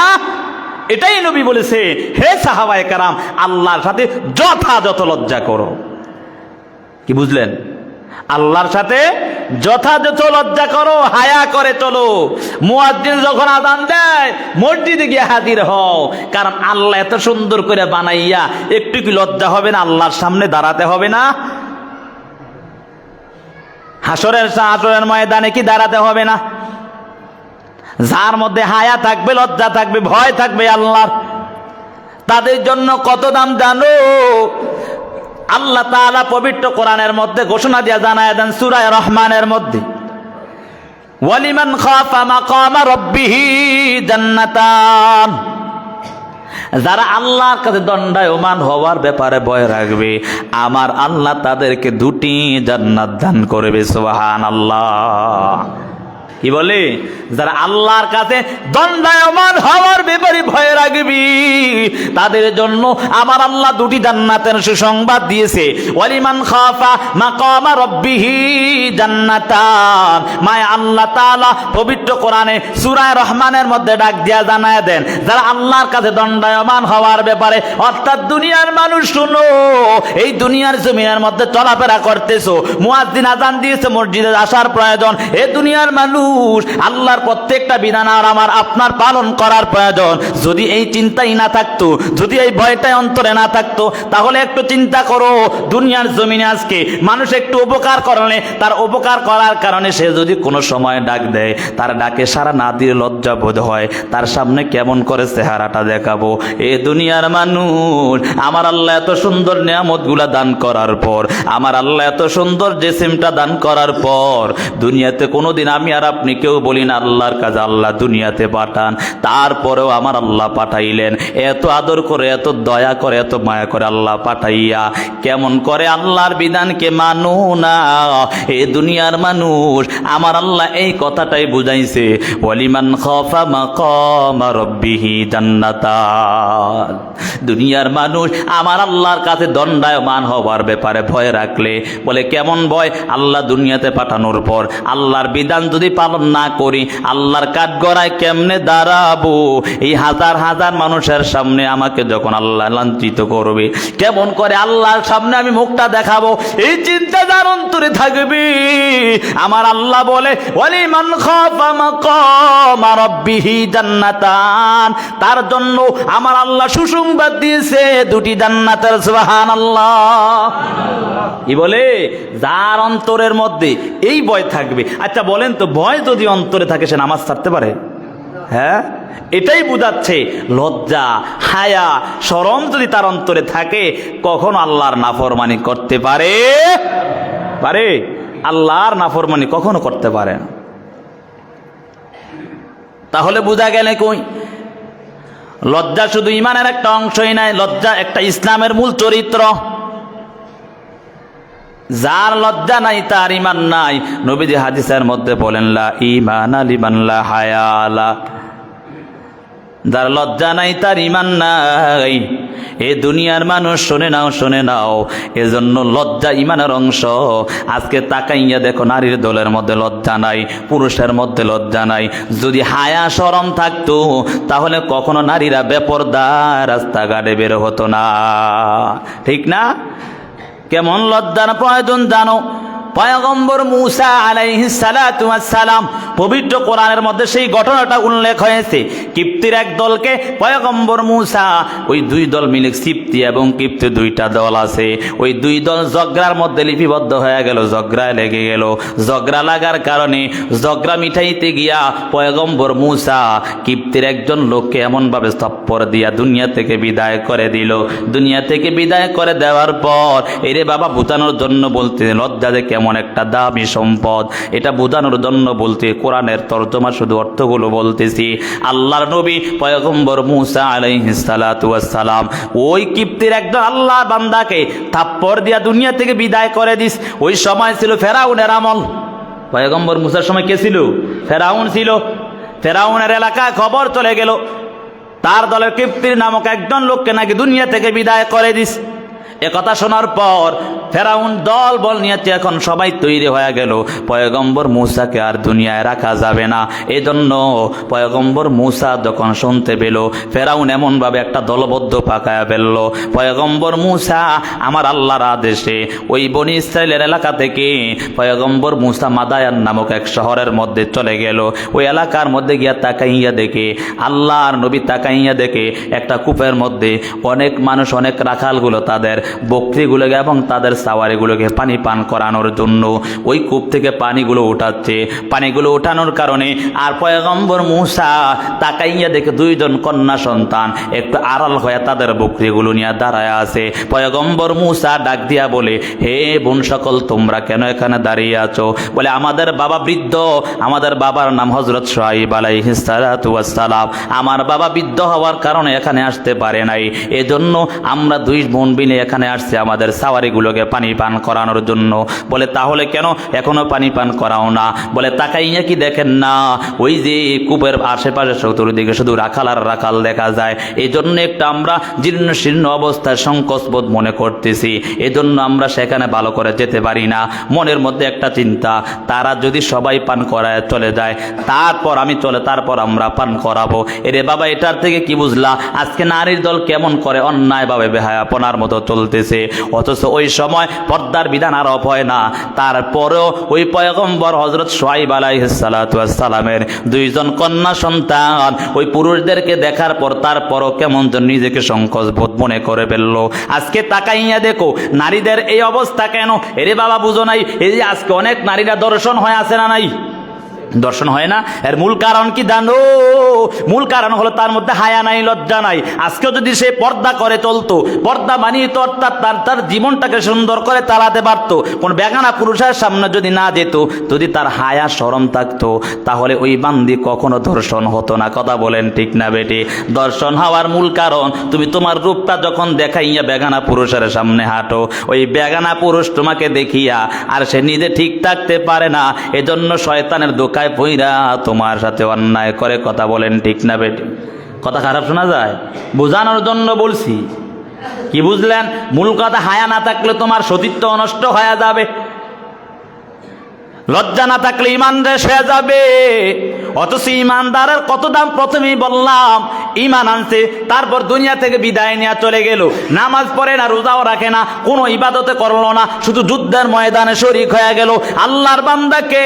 এটাই নবী বলেছে, হে সাহাবায়ে কেরাম, আল্লাহর সাথে যথাযথ লজ্জা করো। কি বুঝলেন? আল্লাহর সাথে যথাযথ লজ্জা করো, হায়া করে চলো। মুয়াজ্জিন যখন আযান দেয়, মসজিদে গিয়ে হাজির হও, কারণ আল্লাহ এত সুন্দর করে বানাইয়া একটু কি লজ্জা হবে না? আল্লাহর সামনে দাঁড়াতে হবে না? হাসরের ময়দানে কি দাঁড়াতে হবে না? যার মধ্যে হায়া থাকবে, লজ্জা থাকবে, ভয় থাকবে আল্লাহর, তাদের জন্য কত দাম জানো? আল্লাহ তাআলা পবিত্র কোরআনের মধ্যে ঘোষণা দিয়া জানায় দেন সূরা রহমানের মধ্যে, ওয়ালিমান খাফা মাকামা রাব্বিহি জান্নাতান। যারা আল্লাহর কাছে দণ্ডায়মান হওয়ার ব্যাপারে ভয় রাখবে, আমার আল্লাহ তাদেরকে 2টি জান্নাত দান করবে। সুবহানাল্লাহ। কি বলে? যারা আল্লাহর কাছে দণ্ডায়মান হওয়ার ব্যাপারে ভয় রাখবি, তাদের জন্য আমার আল্লাহ 2টি জান্নাতের সুসংবাদ দিয়েছে। ওয়ালিমান খাফা মাকামা রাব্বিহি জান্নাতান। মায় আল্লাহ তাআলা পবিত্র কোরআনে সূরা রহমানের মধ্যে ডাক দিয়া জানায় দেন, যারা আল্লাহর কাছে দণ্ডায়মান হওয়ার ব্যাপারে, অর্থাৎ দুনিয়ার মানুষ শুনো, এই দুনিয়ার জমিনের মধ্যে চলাফেরা করতেছো, মুয়াজ্জিন আযান দিয়েছে, মসজিদে আসার প্রয়োজন। এই দুনিয়ার মানুষ, আল্লাহর প্রত্যেকটা বিধান আর আমার আপনার পালন করার প্রয়োজন। যদি এই চিন্তাই না থাকতো, যদি এই ভয়টাই অন্তরে না থাকতো, তাহলে একটু চিন্তা করো, দুনিয়ার জমিনে আজকে মানুষ একটু উপকার করলে, তার উপকার করার কারণে সে যদি কোনো সময় ডাক দেয়, তার ডাকে সাড়া না দিয়ে লজ্জা বোধ হয়, তার সামনে কেমন করে চেহারাটা দেখাবো। এ দুনিয়ার মানুষ, আমার আল্লাহ এত সুন্দর নিয়ামতগুলা দান করার পর, আমার আল্লাহ এত সুন্দর জিসিমটা দান করার পর, দুনিয়াতে কোনোদিন আমি আর আপনি কেউ বলি না আল্লাহর কাছে আল্লাহ দুনিয়াতে পাঠান। তারপরেও আমার আল্লাহ পাঠাইলেন, এত আদর করে, এত দয়া করে, এত মায়া করে আল্লাহ পাঠাইয়া কেমন করে আল্লাহর বিধানকে মানো না। এ দুনিয়ার মানুষ, আমার আল্লাহ এই কথাটাই বুঝাইছে, ওয়ালিমান খাফা মাকামা রাব্বিহি জান্নাতান। দুনিয়ার মানুষ আমার আল্লাহর কাছে দণ্ডায়মান হওয়ার ব্যাপারে ভয় রাখলে, বলে কেমন ভয়? আল্লাহ দুনিয়াতে পাঠানোর পর আল্লাহর বিধান যদি পালন না করি, আল্লাহর কাঠগড়ায় কেমনে দাঁড়াবো? এই হাজার হাজার মানুষের সামনে আমাকে যখন আল্লাহ লাঞ্ছিত করবে, কেমন করে আল্লাহর সামনে আমি মুখটা দেখাবো? এই চিন্তা যার অন্তরে থাকবে, আমার আল্লাহ বলে ওয়ালিমান খাফা মাকামা রাব্বিহি জান্নাতান, তার জন্য আমার আল্লাহ সুসংবাদ দিয়েছে 2টি জান্নাতের। সুবহানাল্লাহ। কি বলে? যার অন্তরের মধ্যে এই ভয় থাকবে। আচ্ছা বলেন তো, ভয় যদি অন্তরে থাকে, সে নামাজ ছাড়তে পারে? হ্যাঁ, এটাই বুঝাচ্ছে লজ্জা, হায়া, শরম যদি তার অন্তরে থাকে, কখনো আল্লাহর নাফরমানি করতে পারে? আল্লাহর নাফরমানি কখনো করতে পারে না। তাহলে বোঝা গেলে কই, লজ্জা শুধু ইমানের একটা অংশই নাই, লজ্জা একটা ইসলামের মূল চরিত্র। যার লজ্জা নাই তার ইমান নাই। নবীজি হাদিসের মধ্যে বলেন, লা ঈমানা লিমান লা হায়া লা। যার লজ্জা নাই তার ইমান নাই। এ দুনিয়ার মানুষ শুনে নাও, এজন্য লজ্জা ইমানের অংশ। আজকে তাকাইয়া দেখো, নারীর দলের মধ্যে লজ্জা নাই, পুরুষের মধ্যে লজ্জা নাই। যদি হায়া শরম থাকতো, তাহলে কখনো নারীরা বেপরদা রাস্তাঘাটে বের হতো না, ঠিক না? কেমন লজ্জার প্রয়োজন জানো? পয়গম্বর মূসা আলাইহিস সালাতু ওয়াস সালাম, পবিত্র কোরআনের মধ্যে সেই ঘটনাটা উল্লেখ হয়েছে। কিপ্তির এক দলকে পয়গম্বর মূসা, ওই 2 দল মিলে, কিপ্তি এবং কিপ্তি 2টা দল আছে, ওই 2 দল ঝগড়ার মধ্যে লিপিবদ্ধ হয়ে গেল, ঝগড়ায় লেগে গেল। ঝগড়া লাগার কারণে ঝগড়া মিটাইতে গিয়া পয়গম্বর মূসা কিপ্তির একজন লোককে এমনভাবে থাপ্পড় দিয়া দুনিয়া থেকে বিদায় করে দিল। দুনিয়া থেকে বিদায় করে দেওয়ার পর, এরে বাবা বোঝানোর জন্য বলতে, লজ্জা যে কেমন একটা দামি সম্পদ, এটা বোঝানোর জন্য বলতে কোরআনের তরজমা শুধু অর্থগুলো বলতেছি। আল্লাহর নবী পয়গম্বর মূসা আলাইহিস সালাতু ওয়াস সালাম ওই কিপ্তির একজন আল্লাহর বান্দাকে থাপ্পড় দিয়া দুনিয়া থেকে বিদায় করে দিস। ওই সময় ছিল ফেরাউনের আমল। পয়গম্বর মূসার সময় কে ছিল? ফেরাউন ছিল। ফেরাউনের এলাকায় খবর চলে গেল, তার দলের কিপ্তির নামক একজন লোককে নাকি দুনিয়া থেকে বিদায় করে দিস। একথা শোনার পর ফেরাউন দল বল নিয়ে এখন সবাই তৈরি হয়ে গেল, পয়গম্বর মূসাকে আর দুনিয়ায় রাখা যাবে না। এজন্য পয়গম্বর মূসা যখন শুনতে পেল, ফেরাউন এমনভাবে একটা দলবদ্ধ পাকায়া ফেলল। পয়গম্বর মূসা আমার আল্লাহর আদেশে ওই বনি ইসরাইলের এলাকা থেকে পয়গম্বর মূসা মাদায়ান নামক এক শহরের মধ্যে চলে গেল। ওই এলাকার মধ্যে গিয়া তাকাইয়া দেখে, আল্লাহর নবী তাকাইয়া দেখে, একটা কূপের মধ্যে অনেক মানুষ, অনেক রাখালগুলো তাদের বকরিগুলোকে এবং তাদের সাওয়ারিগুলোকে পানি পান করানোর জন্য ওই কূপ থেকে পানিগুলো উঠাচ্ছে। পানিগুলো উঠানোর কারণে আর পয়গম্বর মূসা তাকাইয়া দেখে দুইজন কন্যা সন্তান একটু আড়াল হয়ে তাদের বকরিগুলো নিয়ে দাঁড়ায় আছে। পয়গম্বর মূসা ডাক দিয়া বলে, হে বোন সকল, তোমরা কেন এখানে দাঁড়িয়ে আছো? বলে, আমাদের বাবা বৃদ্ধ, আমাদের বাবার নাম হযরত শুআয়ব আলাইহিস সালাতু ওয়াস সালাম। আমার বাবা বৃদ্ধ হওয়ার কারণে এখানে আসতে পারে নাই, এজন্য আমরা দুই বোন মিলে এখানে আসছি আমাদের সাওয়ারিগুলোকে পানি পান করানোর জন্য। বলে, তাহলে কেন এখনো পানি পান করাও না? বলে, তাকাইয়া কি দেখেন না ওই যে কূপের আশেপাশে চতুর্দিকে শুধু রাখাল আর রাখাল দেখা যায়, এই জন্য একটু আমরা জীর্ণ শীর্ণ অবস্থায় সংকোচবোধ মনে করতেছি, এজন্য আমরা সেখানে ভালো করে যেতে পারি না। মনের মধ্যে একটা চিন্তা, তারা যদি সবাই পান করায় চলে যায়, তারপর আমরা পান করাবো। এরে বাবা, এটার থেকে কি বুঝলা? আজকে নারীর দল কেমন করে অন্যায়ভাবে বেহায়াপনার মতো চলতেছে, অথচ ওই সময় পর্দার বিধান আর হয় না। তারপরেও ওই পয়গম্বর হযরত শুআয়ব আলাইহিস সালাতু ওয়াস সালামের দুইজন কন্যা সন্তান ওই পুরুষদেরকে দেখার পর তারপরও কেমন যেন নিজেকে সংকোচ বোধ মনে করে ফেললো। আজকে তাকাইয়া দেখো নারীদের এই অবস্থা কেন? এরে বাবা, বুঝো নাই? এই যে আজকে অনেক নারীরা দর্শন হয়ে আছে না নাই? দর্শন হয় না? এর মূল কারণ কি জানো? মূল কারণ হলো তার মধ্যে হায়া নাই, লজ্জা নাই। আজকেও যদি সে পর্দা করে চলতো, পর্দা মানিয়ে তো অর্থাৎ তার জীবনটাকে সুন্দর করে চালাতে পারতো, কোন বেগানা পুরুষের সামনে যদি না যেত, যদি তার হায়া শরম থাকতো, তাহলে ওই বান্দি কখনো দর্শন হতো না। কথা বলেন ঠিক না বেটি? দর্শন হওয়ার মূল কারণ, তুমি তোমার রূপটা যখন দেখাইয়া বেগানা পুরুষের সামনে হাঁটো, ওই বেগানা পুরুষ তোমাকে দেখিয়া আর সে নিজে ঠিক থাকতে পারে না, এজন্য শয়তানের দোকায় পইরা তোমার সাথে অন্যায় করে। কথা বলেন ঠিক না বেটি? কথা খারাপ শোনা যায়? বোঝানোর জন্য বলছি। কি বুঝলেন? মূল কথা, হায়া না থাকলে তোমার সতীত্ব নষ্ট হয়ে যাবে, লজ্জা না থাকলে ইমান শেষ হয়ে যাবে। অথচ ইমানদারের কত দাম প্রথমেই বললাম। ইমান আনছে, তারপর দুনিয়া থেকে বিদায় নিয়ে চলে গেল, নামাজ পড়ে না, রোজাও রাখে না, কোনো ইবাদতে করলো না, শুধু যুদ্ধের ময়দানে শরীক হয়ে গেল। আল্লাহর বান্দাকে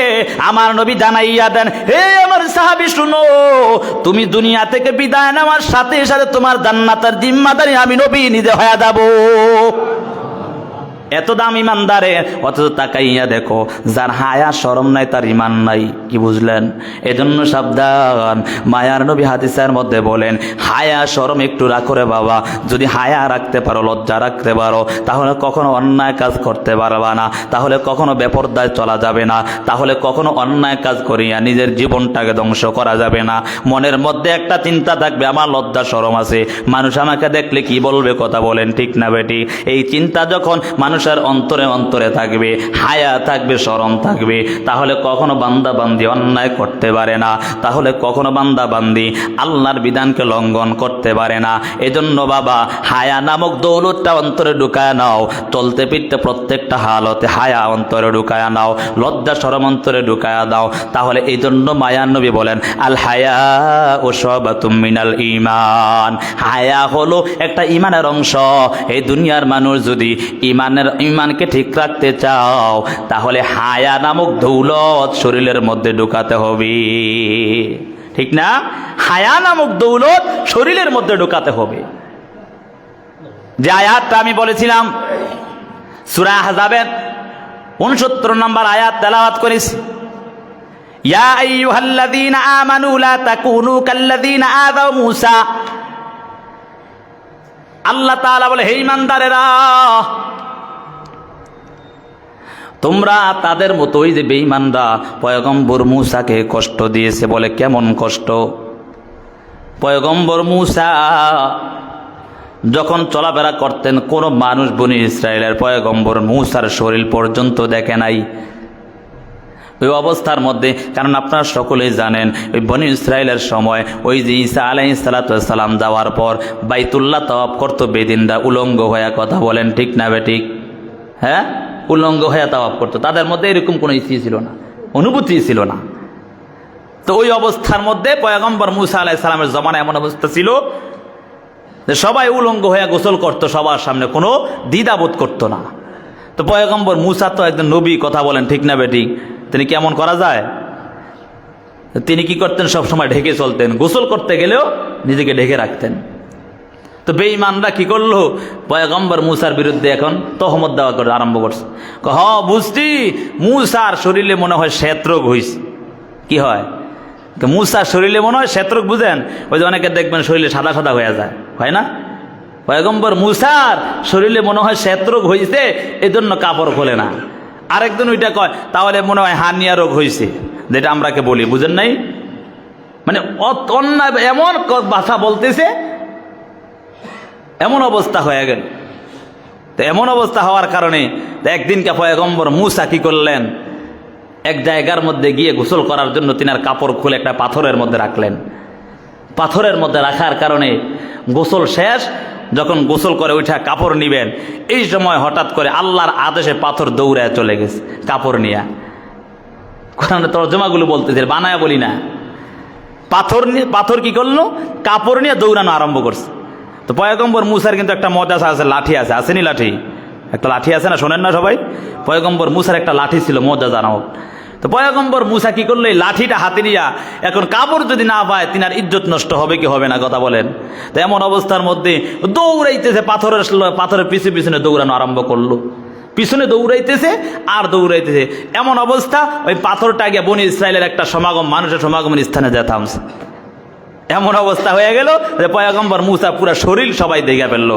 আমার নবী জানাইয়া দেন, হে আমার সাহাবী শুনো, তুমি দুনিয়া থেকে বিদায় নেওয়ার সাথে সাথে তোমার জান্নাতের জিম্মাদারি আমি নবী নিজে হয়ে যাব। এত দাম ইমানদারে, অথচ তাকাইয়া দেখো যার হায়া শরম নাই তার ইমান নাই। কি বুঝলেন? এজন্য সাবধান। মায়ার নবী হাদিসের মধ্যে বলেন, হায়া শরম একটু রাখো রে বাবা। যদি হায়া রাখতে পারো, লজ্জা রাখতে পারো, তাহলে কখনো অন্যায় কাজ করতে পারবা না, তাহলে কখনো বেপরদায় চলা যাবে না, তাহলে কখনো অন্যায় কাজ করিয়া নিজের জীবনটাকে ধ্বংস করা যাবে না। মনের মধ্যে একটা চিন্তা থাকবে, আমার লজ্জা শরম আছে, মানুষ আমাকে দেখলে কি বলবে? কথা বলেন ঠিক না বেটি? এই চিন্তা যখন মানুষের অন্তরে অন্তরে থাকবে, হায়া থাকবে, শরম থাকবে, তাহলে কখনো বান্দা বান্দি অন্যায় করতে পারে না, তাহলে কখনো বান্দা বান্দি আল্লাহর বিধানকে লঙ্ঘন করতে পারে না। এজন্য বাবা, হায়া নামক দৌলতটা অন্তরে ঢুকায় নাও। চলতে ফিরতে প্রত্যেকটা হালতে হায়া অন্তরে ঢুকায় নাও, লজ্জা শরম অন্তরে ঢুকায় দাও। তাহলে এই জন্য মায়ার নবী বলেন, আল হায়া ও শুবাতুম মিনাল ঈমান। হায়া হলো একটা ঈমানের অংশ। এই দুনিয়ার মানুষ যদি ইমানকে ঠিক রাখতে চাও, তাহলে হায়া নামক দৌলত শরীরের মধ্যে ঢুকাতে হবে। ঠিক না? হায়া নামক দৌলত শরীরের মধ্যে ঢুকাতে হবে। যে আয়াতটা আমি বলেছিলাম সূরা আহজাবের 69 নম্বর আয়াত তেলাওয়াত করেছি, ইয়া আইয়ুহাল্লাযীনা আমানু লা তাকুনু কাল্লাযীনা আযাউ মূসা। আল্লাহ তাআলা বলে, হে ঈমানদারেরা, তোমরা তাদের মতোই যে বেঈমানরা পয়গম্বর মূসাকে কষ্ট দিয়েছে। বলে, কেমন কষ্ট? পয়গম্বর মূসা যখন চলাফেরা করতেন, কোনো মানুষ বনি ইসরায়েলের পয়গম্বর মূসার শরীর পর্যন্ত দেখে নাই। ওই অবস্থার মধ্যে, কারণ আপনারা সকলেই জানেন, ওই বনি ইসরায়েলের সময় ওই যে ঈসা আলাইহিস সালাম যাওয়ার পর বাইতুল্লাহ তাওয়াফ করতো বেদিনরা উলঙ্গ হয়ে। কথা বলেন ঠিক না বেঠিক? হ্যাঁ, উলঙ্গ হয়ে তাওয়াফ করতো। তাদের মধ্যে এরকম কোনো ইচ্ছা ছিল না, অনুভূতি ছিল না। তো ওই অবস্থার মধ্যে পয়গম্বর মূসা আলাইহিস সালামের জমানায় এমন অবস্থা ছিল যে সবাই উলঙ্গ হয়ে গোসল করতো, সবার সামনে কোনো দ্বিধাবোধ করতো না। তো পয়গম্বর মূসা তো একজন নবী। কথা বলেন ঠিক না বেঠিক? তিনি কেমন করা যায়? তিনি কি করতেন? সব সময় ঢেকে চলতেন, গোসল করতে গেলেও নিজেকে ঢেকে রাখতেন। তো বেঈমানরা কি করলো, পয়গম্বর মূসার বিরুদ্ধে এখন তহমত দেওয়া করে আরম্ভ করছে। বুঝছি মূসার শরীরে মনে হয় শ্বেতরোগ হয়েছে। কি হয়, মূসার শরীরে মনে হয় শ্বেতরোগ, বুঝেন ওই যে অনেকে দেখবেন শরীরে সাদা সাদা হয়ে যায়, হয় না? পয়গম্বর মূসার শরীরে মনে হয় শ্বেতরোগ হয়েছে, এজন্য কাপড় খোলে না। আরেকজন ওইটা কয় তাহলে মনে হয় হার্নিয়া রোগ হয়েছে, যেটা আমরাকে বলি, বুঝেন নাই? মানে অন্যায় এমন ভাষা বলতেছে, এমন অবস্থা হয়ে গেল। তো এমন অবস্থা হওয়ার কারণে একদিনকে পয়গম্বর মূসা কি করলেন, এক জায়গার মধ্যে গিয়ে গোসল করার জন্য তিনার কাপড় খুলে একটা পাথরের মধ্যে রাখলেন। পাথরের মধ্যে রাখার কারণে গোসল শেষ, যখন গোসল করে ওইটা কাপড় নিবেন, এই সময় হঠাৎ করে আল্লাহর আদেশে পাথর দৌড়ায় চলে গেছে কাপড় নিয়ে। কোরআনের তর্জমাগুলো বলতেছে, বানায়া বলি না। পাথর কি করলো, কাপড় নিয়ে দৌড়ানো আরম্ভ করছে। তো পয়গম্বর মূসার কিন্তু একটা মজা আছে, লাঠি আছে, আসেনি লাঠি? একটা লাঠি আছে না, শোনেন না সবাই? পয়গম্বর মূসার একটা লাঠি ছিল, মজা জানাও। তো পয়গম্বর মূসা কি করলো, এই লাঠিটা হাতে নিয়া, এখন কাপড় যদি না পায় তিনার ইজ্জত নষ্ট হবে কি হবে না, কথা বলেন? তো এমন অবস্থার মধ্যে দৌড়াইতেছে, পাথরের পিছনে দৌড়ানো আরম্ভ করলো। পিছনে দৌড়াইতেছে আর দৌড়াইতেছে, এমন অবস্থা ওই পাথরটা গিয়ে বনি ইসরায়েলের একটা সমাগম, মানুষের সমাগমের স্থানে যা থামছে। এমন অবস্থা হয়ে গেল যে পয়গম্বর মূসা পুরা শরীর সবাই দেখে ফেললো।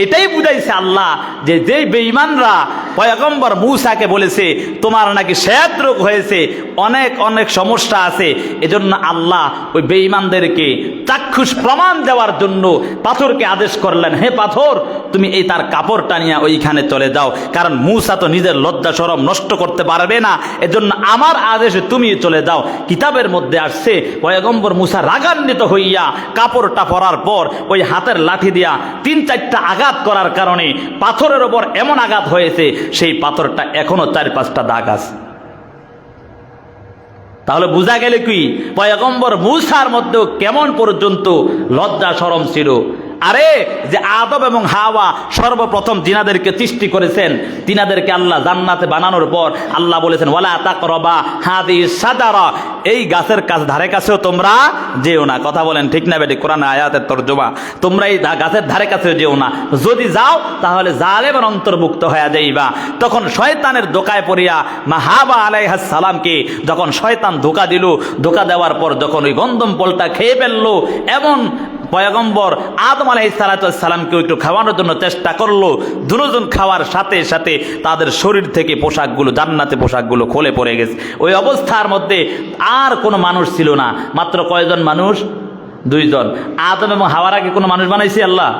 এটাই বুঝাইছে আল্লাহ যে যেই বেঈমানরা পয়গম্বর মূসাকে বলেছে তোমার নাকি শ্বেত রোগ হয়েছে, অনেক অনেক সমস্যা আছে, এজন্য আল্লাহ ওই বেঈমানদেরকে চাক্ষুষ প্রমাণ দেওয়ার জন্য পাথরকে আদেশ করলেন, হে পাথর তুমি এই তার কাপড়টা নিয়ে ওইখানে চলে যাও, কারণ মূসা তো নিজের লজ্জা শরম নষ্ট করতে পারবে না, এজন্য আমার আদেশে তুমি চলে যাও। কিতাবের মধ্যে আসছে পয়গম্বর মূসা রাগান্বিত হইয়া কাপড়টা পরার পর ওই হাতের লাঠি দিয়া 3-4টা আঘাত করার কারণে পাথরের ওপর এমন আঘাত হয়েছে, সেই পাথরটা এখনো 4-5টা দাগ আছে। তাহলে বোঝা গেল কি পয়গম্বর মূসার মধ্যেও কেমন পর্যন্ত লজ্জা শরম ছিল। আরে যে আদম এবং হাওয়া সর্বপ্রথম জিনাদেরকে সৃষ্টি করেছেন, তিনাদেরকে আল্লাহ জান্নাতে বানানোর পর আল্লাহ বলেছেন ওয়ালা তাকরাবা হাদিস সাজারা, এই গাছের ধারে কাছেও তোমরা যেও না। কথা বলেন ঠিক না বেটি? কোরআন আয়াতের তরজমা, তোমরা এই গাছের ধারে কাছেও যেও না, যদি যাও তাহলে জালেমের অন্তর্ভুক্ত হয়ে যাইবা। তখন শয়তানের ধোকায় পড়িয়া মা হাওয়া আলাইহিস সালামকে যখন শয়তান ধোকা দিল, ধোকা দেওয়ার পর যখন ওই গন্ধম ফলটা খেয়ে ফেললো, এমন পয়গম্বর আদম আলাইহিস সালামকে একটু খাওয়ানোর জন্য চেষ্টা করলো। দুজন খাওয়ার সাথে সাথে তাদের শরীর থেকে পোশাকগুলো, জান্নাতে পোশাকগুলো খুলে পড়ে গেছে। ওই অবস্থার মধ্যে আর কোনো মানুষ ছিল না, মাত্র কয়জন মানুষ? 2 জন। আদম এবং হাওয়ার আগে কোনো মানুষ বানাইছে আল্লাহ?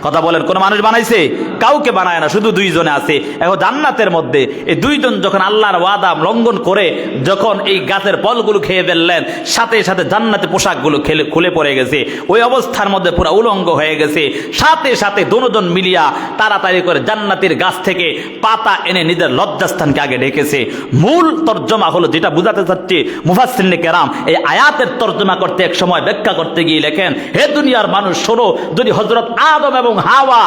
কথা বলেন, কোন মানুষ বানাইছে? কাউকে বানায় না, শুধু 2 জনে আছে। এখন জান্নাতের মধ্যে এই 2 জন যখন আল্লাহর ওয়াদা লঙ্ঘন করে যখন এই গাছের ফলগুলো খেয়ে ফেললেন, সাথে সাথে জান্নাতে পোশাকগুলো খুলে পড়ে গেছে। ওই অবস্থার মধ্যে পুরো উলঙ্গ হয়ে গেছে। সাথে সাথে দুজন মিলিয়া তাড়াতাড়ি করে জান্নাতের গাছ থেকে পাতা এনে নিজের লজ্জাস্থানকে আগে ঢেকেছে। মূল তর্জমা হলো যেটা বুঝাতে চাচ্ছি মুফাসসিরিনে কেরাম এই আয়াতের তর্জমা করতে এক সময় ব্যাখ্যা করতে গিয়ে লেখেন, হে দুনিয়ার মানুষ শোনো, যদি হযরত আদম এবং হাওয়া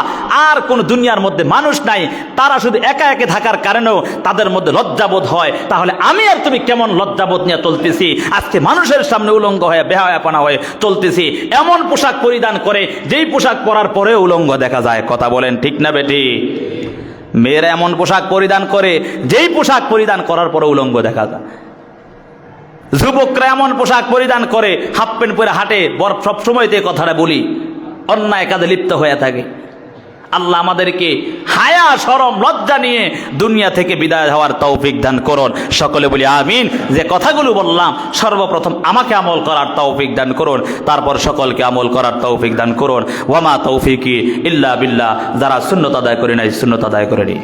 আর কোন দুনিয়ার মধ্যে মানুষ নাই, তারা শুধু একা একা থাকার কারণেও তাদের মধ্যে লজ্জাবোধ হয়, তাহলে আমি আর তুমি কেমন লজ্জাবোধ নিয়ে চলতেছি? আজকে মানুষের সামনে উলঙ্গ হয়ে বেহায়াপনা হয়ে চলতেছি, এমন পোশাক পরিধান করে যেই পোশাক পরার পরে উলঙ্গ দেখা যায়। কথা বলেন ঠিক না বেটি? মেয়েরা এমন পোশাক পরিধান করে যেই পোশাক পরিধান করার পরে উলঙ্গ দেখা যায়। যুবকরা এমন পোশাক পরিধান করে হাফ প্যান্ট পরে হাঁটে, সবসময় এই কথাটা বলি, অন্যায় কাজে লিপ্ত হয়ে থাকে। আল্লাহ আমাদেরকে হায়া শরম লজ্জা নিয়ে দুনিয়া থেকে বিদায় হওয়ার তৌফিক দান করুন। সকলে বলি আমিন। যে কথাগুলো বললাম সর্বপ্রথম আমাকে আমল করার তৌফিক দান করুন, তারপর সকলকে আমল করার তৌফিক দান করুন। ওয়ামা তৌফিকি ইল্লা বিল্লাহ। যারা সুন্নত আদায় করে নাই সুন্নত আদায় করে নি।